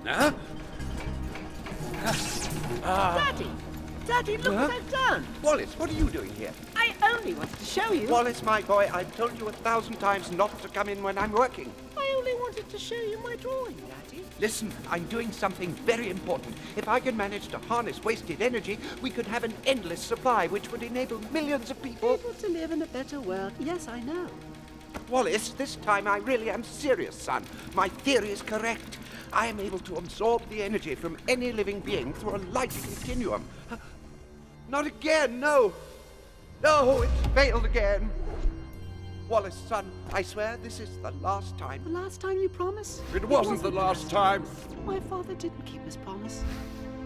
Huh? Daddy! Daddy, look what I've done! Wallace, what are you doing here? I only wanted to show you. Wallace, my boy, I've told you 1,000 times not to come in when I'm working. I only wanted to show you my drawing, Daddy. Listen, I'm doing something very important. If I can manage to harness wasted energy, we could have an endless supply, which would enable millions of people... Able to live in a better world. Yes, I know. Wallace, this time I really am serious, son. My theory is correct. I am able to absorb the energy from any living being through a light continuum. Not again, no. No, it's failed again. Wallace, son, I swear this is the last time. The last time you promised? It wasn't the last time. My father didn't keep his promise.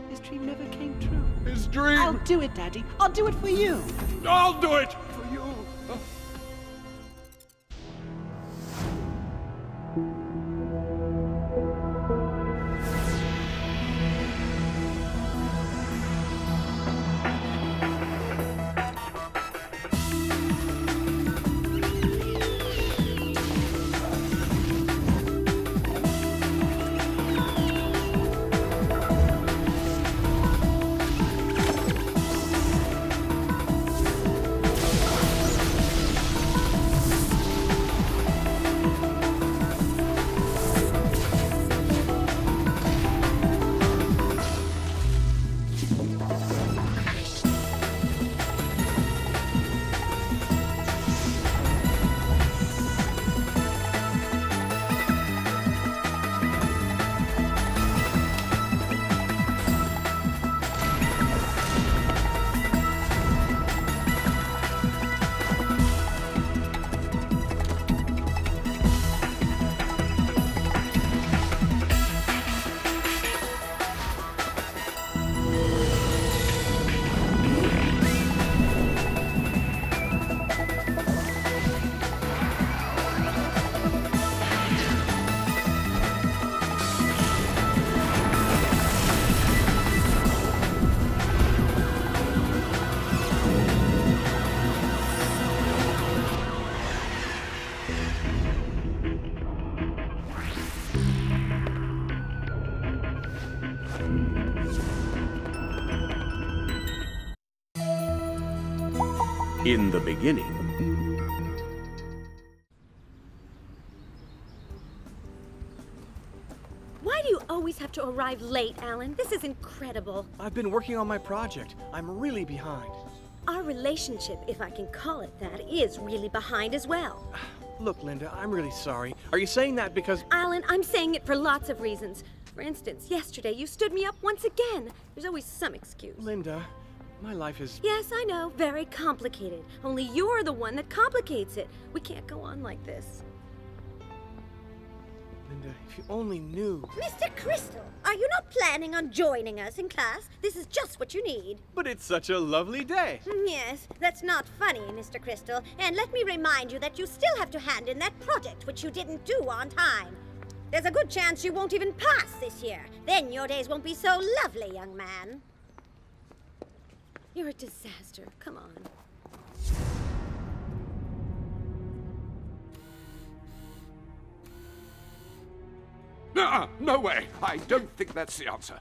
His dream never came true. His dream. I'll do it, Daddy. I'll do it for you. I'll do it for you. In the beginning. Why do you always have to arrive late, Alan? This is incredible. I've been working on my project. I'm really behind. Our relationship, if I can call it that, is really behind as well. Look, Linda, I'm really sorry. Are you saying that because... Alan, I'm saying it for lots of reasons. For instance, yesterday you stood me up once again. There's always some excuse. Linda, my life is... Yes, I know, very complicated. Only you're the one that complicates it. We can't go on like this. Linda, if you only knew... Mr. Crystal, are you not planning on joining us in class? This is just what you need. But it's such a lovely day. Yes, that's not funny, Mr. Crystal. And let me remind you that you still have to hand in that project, which you didn't do on time. There's a good chance you won't even pass this year. Then your days won't be so lovely, young man. You're a disaster. Come on. No way. I don't think that's the answer.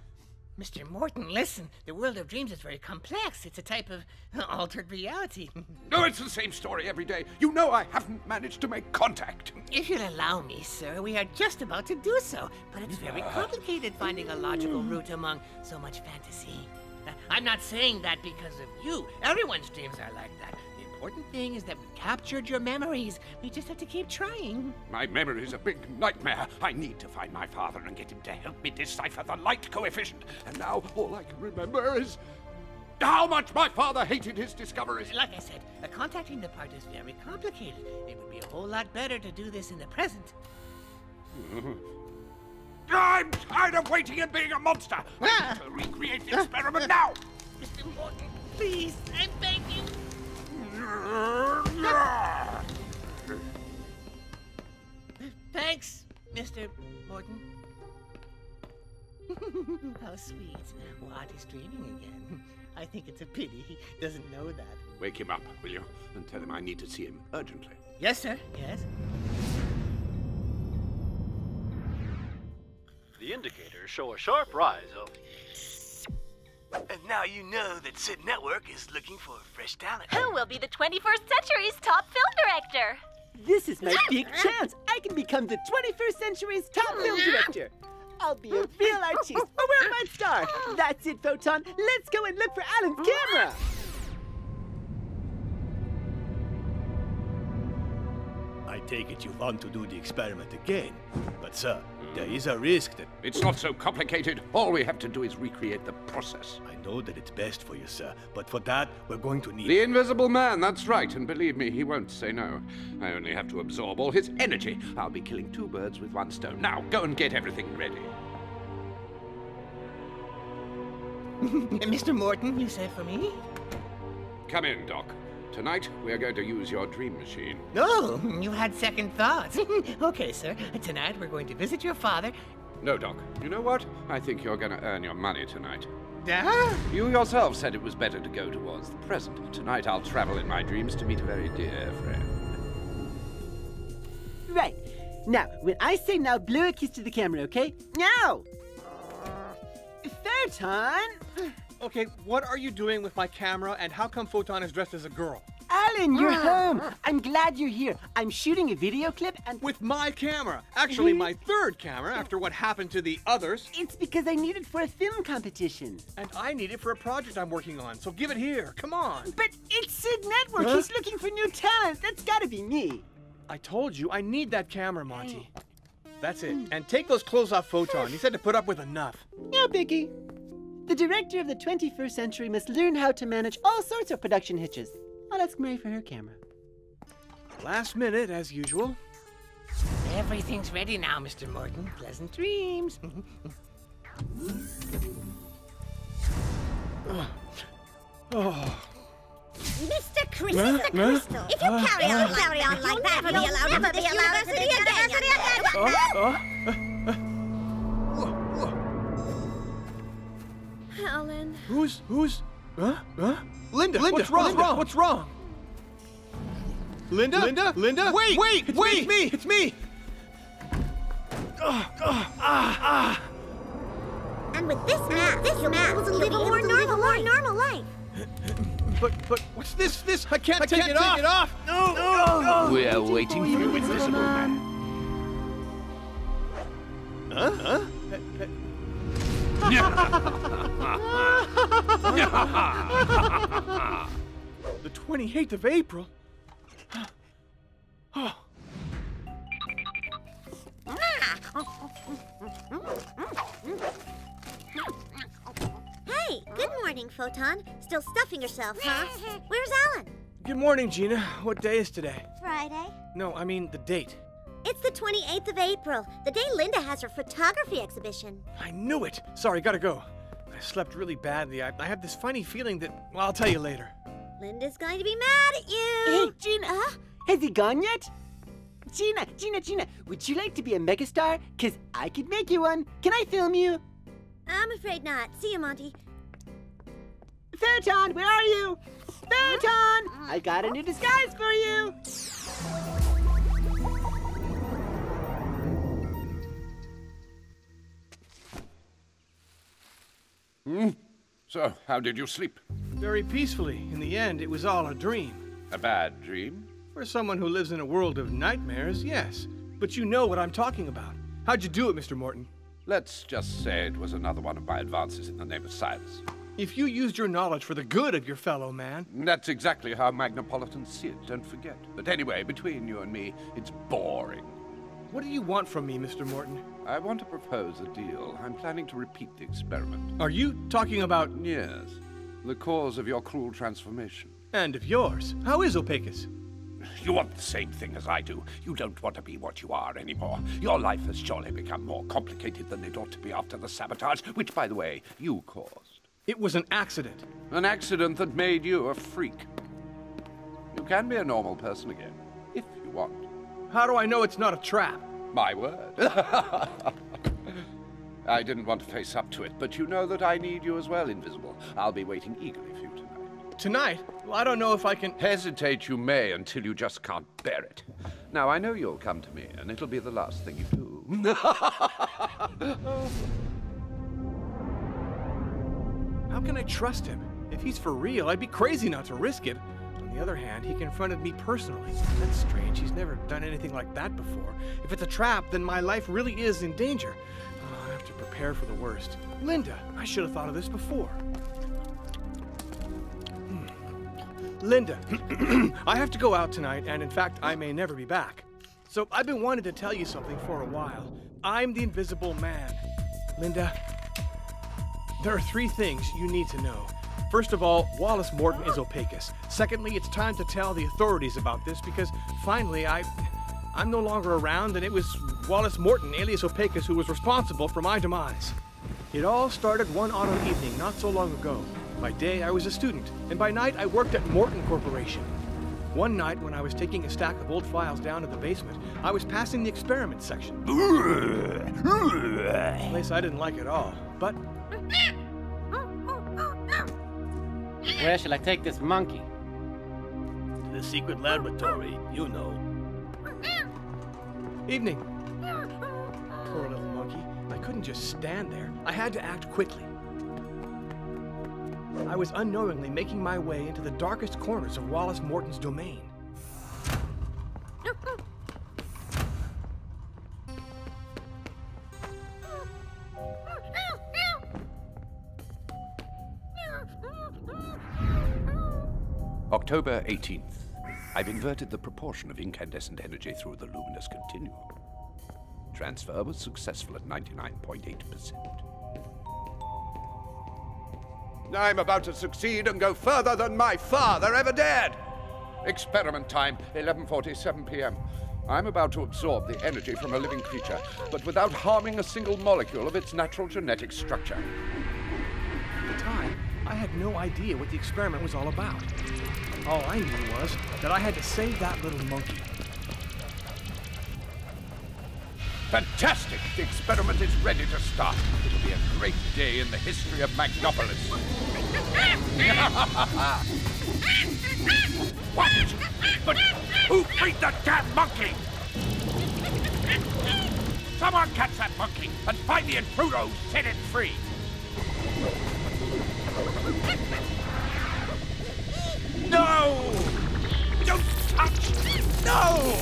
Mr. Morton, listen. The world of dreams is very complex. It's a type of altered reality. No, it's the same story every day. You know I haven't managed to make contact. If you'll allow me, sir, we are just about to do so. But it's very complicated finding a logical route among so much fantasy. I'm not saying that because of you. Everyone's dreams are like that. The important thing is that we captured your memories. We just have to keep trying. My memory's a big nightmare. I need to find my father and get him to help me decipher the light coefficient. And now all I can remember is how much my father hated his discoveries. Like I said, contacting the part is very complicated. It would be a whole lot better to do this in the present. I'm tired of waiting and being a monster. I need to recreate the experiment now. Mr. Morton, please, I beg you. Thanks, Mr. Morton. How sweet. Watt is dreaming again. I think it's a pity he doesn't know that. Wake him up, will you? And tell him I need to see him urgently. Yes, sir. Yes. The indicators show a sharp rise of... And now you know that SID Network is looking for fresh talent. Who will be the 21st century's top film director? This is my big chance. I can become the 21st century's top film director. I'll be a real artiste, a worldwide star. That's it, Photon. Let's go and look for Alan's camera. I take it you want to do the experiment again. But, sir, there is a risk that... It's not so complicated. All we have to do is recreate the process. I know that it's best for you, sir, but for that, we're going to need... The Invisible Man, that's right, and believe me, he won't say no. I only have to absorb all his energy. I'll be killing two birds with one stone. Now, go and get everything ready. Mr. Morton, you said for me? Come in, Doc. Tonight, we're going to use your dream machine. Oh, you had second thoughts. Okay, sir. Tonight, we're going to visit your father. No, Doc. You know what? I think you're going to earn your money tonight. Duh? You yourself said it was better to go towards the present. Tonight, I'll travel in my dreams to meet a very dear friend. Right. Now, when I say now, blow a kiss to the camera, okay? Now! Photon! Okay, what are you doing with my camera, and how come Photon is dressed as a girl? Alan, you're home. I'm glad you're here. I'm shooting a video clip and... With my camera. Actually, my third camera after what happened to the others. It's because I need it for a film competition. And I need it for a project I'm working on, so give it here. Come on. But it's SID Network. Huh? He's looking for new talent. That's gotta be me. I told you, I need that camera, Monty. That's it. And take those clothes off Photon. He said to put up with enough. Yeah, Biggie. The director of the 21st century must learn how to manage all sorts of production hitches. I'll ask Mary for her camera. Last minute, as usual. Everything's ready now, Mr. Morton. Pleasant dreams. Mr. Crystal, Mr. Crystal, if you carry on like that, you'll never be allowed to the university again. Alan. Who's? Linda, what's wrong? What's wrong? Linda? Wait! It's me! And with this map, you'll live a more normal life. But what's this? I can't take it off! No! We're waiting for you, Invisible Man. Huh? The 28th of April? Oh. Hey, good morning, Photon. Still stuffing yourself, huh? Where's Alan? Good morning, Gina. What day is today? Friday. No, I mean the date. It's the 28th of April, the day Linda has her photography exhibition. I knew it. Sorry, gotta go. I slept really badly. I have this funny feeling that... Well, I'll tell you later. Linda's going to be mad at you. Hey, Gina. Has he gone yet? Gina, would you like to be a megastar? 'Cause I could make you one. Can I film you? I'm afraid not. See you, Monty. Photon, where are you? Photon! I got a new disguise for you. So, how did you sleep? Very peacefully. In the end, it was all a dream. A bad dream? For someone who lives in a world of nightmares, yes. But you know what I'm talking about. How'd you do it, Mr. Morton? Let's just say it was another one of my advances in the name of science. If you used your knowledge for the good of your fellow man... That's exactly how Magnapolitans see it, don't forget. But anyway, between you and me, it's boring. What do you want from me, Mr. Morton? I want to propose a deal. I'm planning to repeat the experiment. Are you talking about... Yes. The cause of your cruel transformation. And of yours. How is Opacus? You want the same thing as I do. You don't want to be what you are anymore. Your life has surely become more complicated than it ought to be after the sabotage, which, by the way, you caused. It was an accident. An accident that made you a freak. You can be a normal person again, if you want. How do I know it's not a trap? My word. I didn't want to face up to it, but you know that I need you as well, Invisible. I'll be waiting eagerly for you tonight. Tonight? Well, I don't know if I can... Hesitate you may until you just can't bear it. Now, I know you'll come to me, and it'll be the last thing you do. How can I trust him? If he's for real, I'd be crazy not to risk it. On the other hand, he confronted me personally. That's strange. He's never done anything like that before. If it's a trap, then my life really is in danger. Oh, I have to prepare for the worst. Linda, I should have thought of this before. Linda, I have to go out tonight, and in fact, I may never be back. So I've been wanting to tell you something for a while. I'm the Invisible Man. Linda, there are 3 things you need to know. First of all, Wallace Morton is Opacus. Secondly, it's time to tell the authorities about this because finally I'm no longer around, and it was Wallace Morton, alias Opacus, who was responsible for my demise. It all started one autumn evening not so long ago. By day, I was a student, and by night, I worked at Morton Corporation. One night, when I was taking a stack of old files down to the basement, I was passing the experiment section. A place I didn't like at all, but... Where shall I take this monkey? To the secret laboratory, you know. Evening. Poor little monkey. I couldn't just stand there. I had to act quickly. I was unknowingly making my way into the darkest corners of Wallace Morton's domain. October 18th. I've inverted the proportion of incandescent energy through the luminous continuum. Transfer was successful at 99.8%. I'm about to succeed and go further than my father ever dared. Experiment time, 11:47 p.m. I'm about to absorb the energy from a living creature, but without harming a single molecule of its natural genetic structure. At the time, I had no idea what the experiment was all about. All I knew was that I had to save that little monkey. Fantastic! The experiment is ready to start. It'll be a great day in the history of Magnopolis. What? But who freed the damn monkey? Someone catch that monkey and find the intruder who set it free. No! Don't touch! No!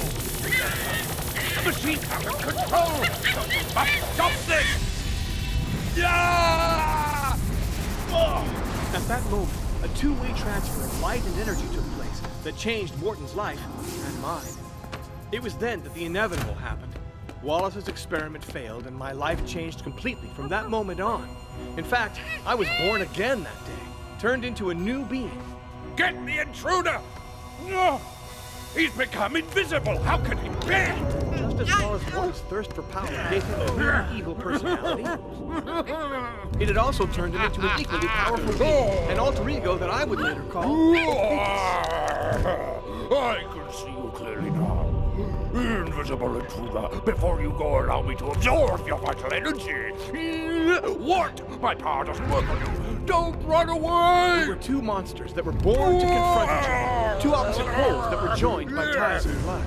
The machine's out of control! You must stop this! Yeah! Oh. At that moment, a two-way transfer of light and energy took place that changed Morton's life and mine. It was then that the inevitable happened. Wallace's experiment failed, and my life changed completely from that moment on. In fact, I was born again that day, turned into a new being. Get the intruder! No! He's become invisible! How can he bear? Just as Wallace Morton's thirst for power gave him a new evil personality, it had also turned him into an equally powerful being, an alter ego that I would later call I can see you clearly now. Invisible intruder, before you go, allow me to absorb your vital energy. What? My power doesn't work on you. Don't run away! We were two monsters that were born to confront each other, two opposite poles that were joined by ties of blood.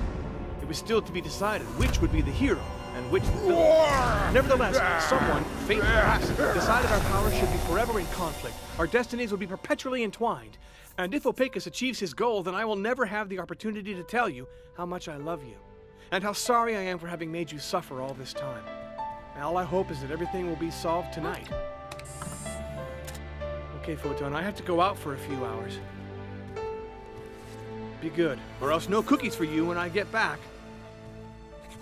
It was still to be decided which would be the hero and which the villain. Nevertheless, someone, fate perhaps, decided our powers should be forever in conflict. Our destinies would be perpetually entwined. And if Opacus achieves his goal, then I will never have the opportunity to tell you how much I love you, and how sorry I am for having made you suffer all this time. And all I hope is that everything will be solved tonight. Okay, Photon, I have to go out for a few hours. Be good, or else no cookies for you when I get back.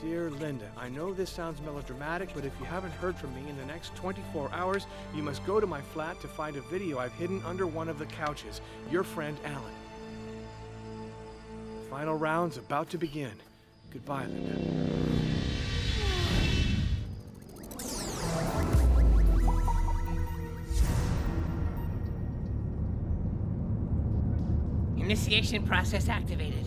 Dear Linda, I know this sounds melodramatic, but if you haven't heard from me in the next 24 hours, you must go to my flat to find a video I've hidden under one of the couches. Your friend, Alan. The final round's about to begin. Goodbye, Linda. Initiation process activated.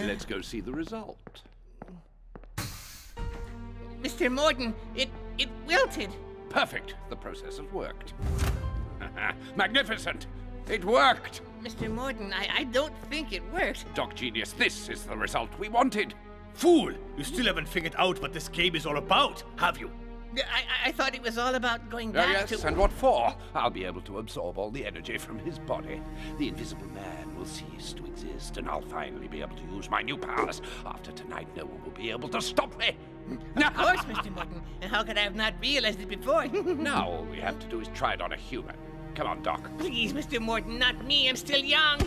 Let's go see the result. Mr. Morton, it wilted. Perfect. The process has worked. Magnificent! It worked! Mr. Morton, I don't think it worked. Doc Genius, this is the result we wanted. Fool! You still haven't figured out what this game is all about, have you? I thought it was all about going back Yes, to... and what for? I'll be able to absorb all the energy from his body. The Invisible Man will cease to exist, and I'll finally be able to use my new powers. After tonight, no one will be able to stop me. Of course, Mr. Morton. And how could I have not realized it before? Now all we have to do is try it on a human. Come on, Doc. Please, Mr. Morton, not me. I'm still young.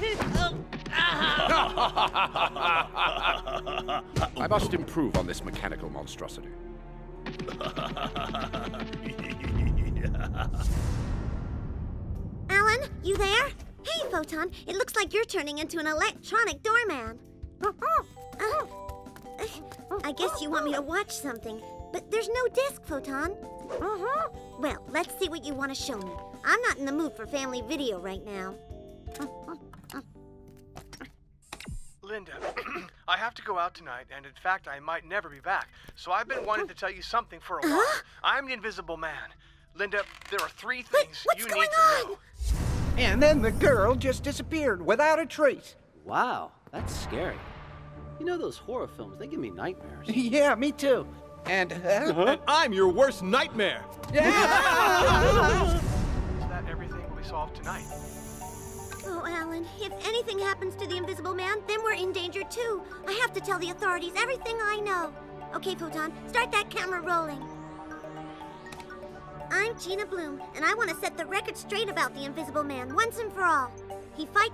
I must improve on this mechanical monstrosity. Alan, you there? Hey, Photon. It looks like you're turning into an electronic doorman. I guess you want me to watch something, but there's no disc, Photon. Well, let's see what you want to show me. I'm not in the mood for family video right now. Linda, I have to go out tonight, and in fact, I might never be back. So I've been wanting to tell you something for a while. I'm the Invisible Man. Linda, there are 3 things What's you going need to know. And then the girl just disappeared without a trace. Wow, that's scary. You know those horror films, they give me nightmares. Yeah, me too. And, And I'm your worst nightmare. Yeah! Is that everything we solved tonight? Oh, Alan, if anything happens to the Invisible Man, then we're in danger too. I have to tell the authorities everything I know. Okay, Photon, start that camera rolling. I'm Gina Bloom, and I want to set the record straight about the Invisible Man once and for all. He fought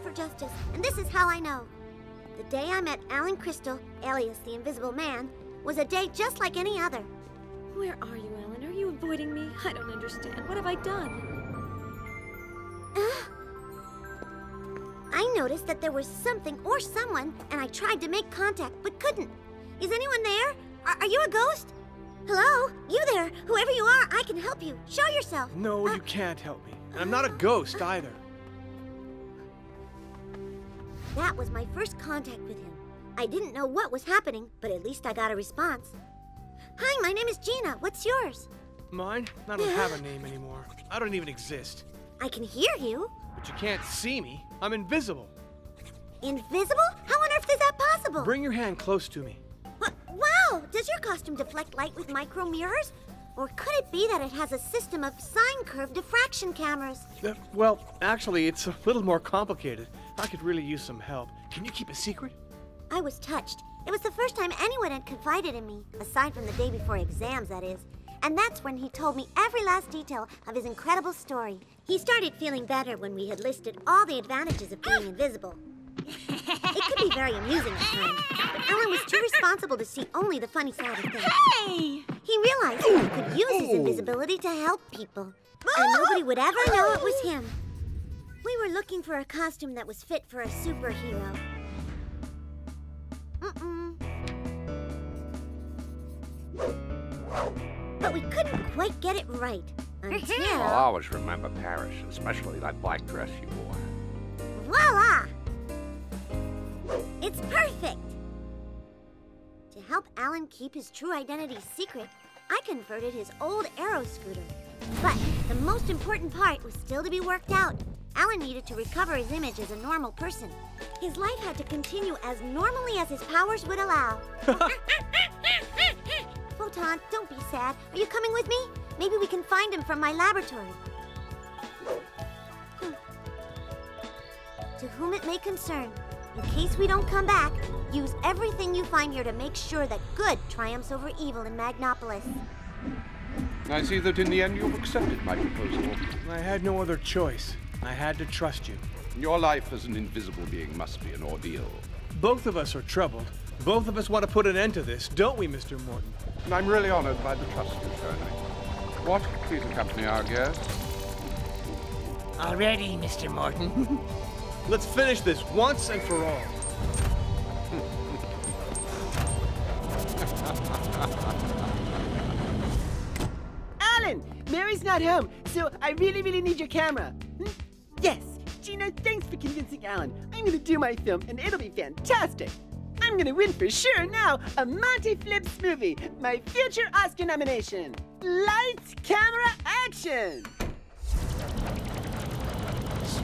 for justice, and this is how I know. The day I met Alan Crystal, alias the Invisible Man, was a day just like any other. Where are you, Alan? Are you avoiding me? I don't understand. What have I done? I noticed that there was something or someone, and I tried to make contact, but couldn't. Is anyone there? Are you a ghost? Hello? You there? Whoever you are, I can help you. Show yourself. No, you can't help me. And I'm not a ghost either. That was my first contact with him. I didn't know what was happening, but at least I got a response. Hi, my name is Gina. What's yours? Mine? I don't have a name anymore. I don't even exist. I can hear you. But you can't see me. I'm invisible. Invisible? How on earth is that possible? Bring your hand close to me. Wow! Does your costume deflect light with micro mirrors? Or could it be that it has a system of sine curve diffraction cameras? Well, actually, it's a little more complicated. I could really use some help. Can you keep a secret? I was touched. It was the first time anyone had confided in me, aside from the day before exams, that is. And that's when he told me every last detail of his incredible story. He started feeling better when we had listed all the advantages of being invisible. It could be very amusing at times, but Alan was too responsible to see only the funny side of things. Hey! He realized that he could use his invisibility to help people, and nobody would ever know it was him. We were looking for a costume that was fit for a superhero. But we couldn't quite get it right until... I'll always remember Paris, especially that black dress you wore. Voila! It's perfect! To help Alan keep his true identity secret, I converted his old Aero scooter. But the most important part was still to be worked out. Alan needed to recover his image as a normal person. His life had to continue as normally as his powers would allow. Photon, don't be sad. Are you coming with me? Maybe we can find him from my laboratory. To whom it may concern, in case we don't come back, use everything you find here to make sure that good triumphs over evil in Magnopolis. I see that in the end you've accepted my proposal. I had no other choice. I had to trust you. Your life as an invisible being must be an ordeal. Both of us are troubled. Both of us want to put an end to this, don't we, Mr. Morton? And I'm really honored by the trust you've shown me. What? Please accompany our guest. Already, Mr. Morton. Let's finish this once and for all. Alan, Mary's not home, so I really need your camera. Yes, Gina, thanks for convincing Alan. I'm gonna do my film, and it'll be fantastic. I'm gonna win for sure now a Monty Flips movie, my future Oscar nomination. Lights, camera, action!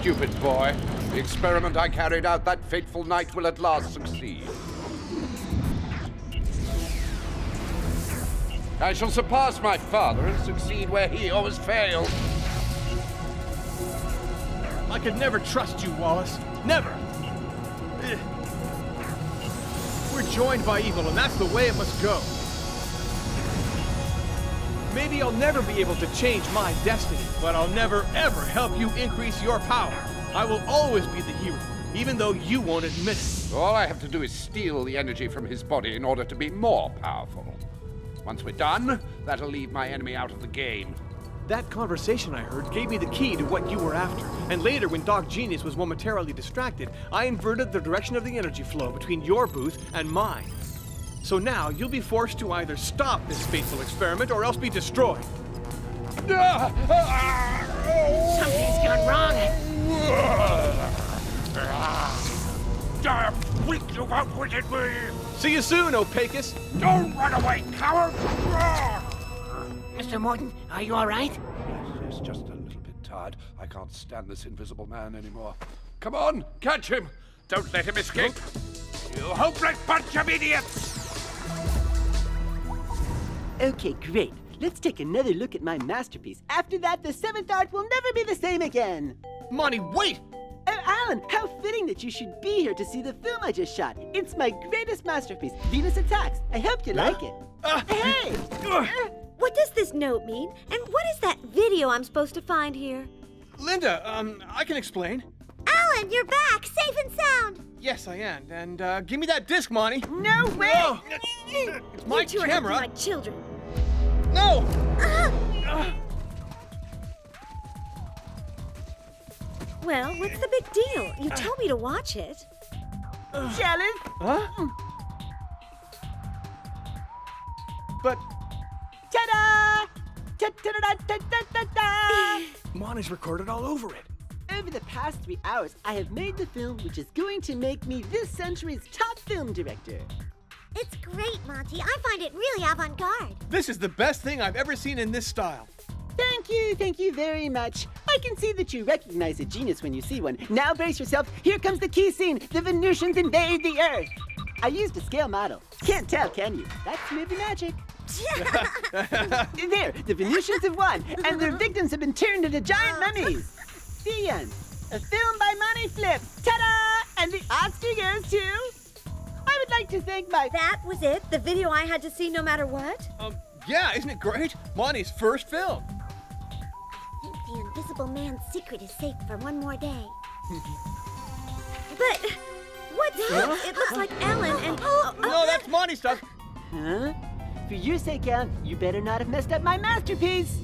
stupid boy. The experiment I carried out that fateful night will at last succeed. I shall surpass my father and succeed where he always failed. I could never trust you, Wallace. Never! We're joined by evil, and that's the way it must go. Maybe I'll never be able to change my destiny, but I'll never, ever help you increase your power. I will always be the hero, even though you won't admit it. All I have to do is steal the energy from his body in order to be more powerful. Once we're done, that'll leave my enemy out of the game. That conversation I heard gave me the key to what you were after. And later, when Doc Genius was momentarily distracted, I inverted the direction of the energy flow between your booth and mine. So now, you'll be forced to either stop this fateful experiment or else be destroyed. Something's gone wrong. Damn freak, you've outwitted me! See you soon, Opacus! Don't run away, coward! Mr. Morton, are you all right? Yes, just a little bit tired. I can't stand this invisible man anymore. Come on, catch him! Don't let him escape! You hopeless bunch of idiots! Okay, great. Let's take another look at my masterpiece. After that, the seventh art will never be the same again. Monty, wait! Oh, Alan, how fitting that you should be here to see the film I just shot. It's my greatest masterpiece, Venus Attacks. I hope you like it. Hey! What does this note mean? And what is that video I'm supposed to find here? Linda, I can explain. Alan, you're back, safe and sound. Yes, I am. And, give me that disc, Monty. No way! Oh, it's my You two are camera. helping my children. No! Well, what's the big deal? You told me to watch it. Jealous? Huh? But Ta-da! Ta-da-da-da-da-da-da! Monty's recorded all over it. Over the past 3 hours, I have made the film which is going to make me this century's top film director. It's great, Monty. I find it really avant-garde. This is the best thing I've ever seen in this style. Thank you very much. I can see that you recognize a genius when you see one. Now brace yourself, here comes the key scene. The Venusians invade the Earth. I used a scale model. Can't tell, can you? That's movie magic. There, the Venusians have won, and their victims have been turned into giant mummies. The end. A film by Monty Flip. Ta-da! And the Oscar goes to... I would like to thank my... That was it? The video I had to see no matter what? Yeah, isn't it great? Monty's first film. I think the Invisible Man's secret is safe for one more day. But what's this? It looks like Alan and... No, that's Monty stuff. Huh? For your sake, Alan, you better not have messed up my masterpiece.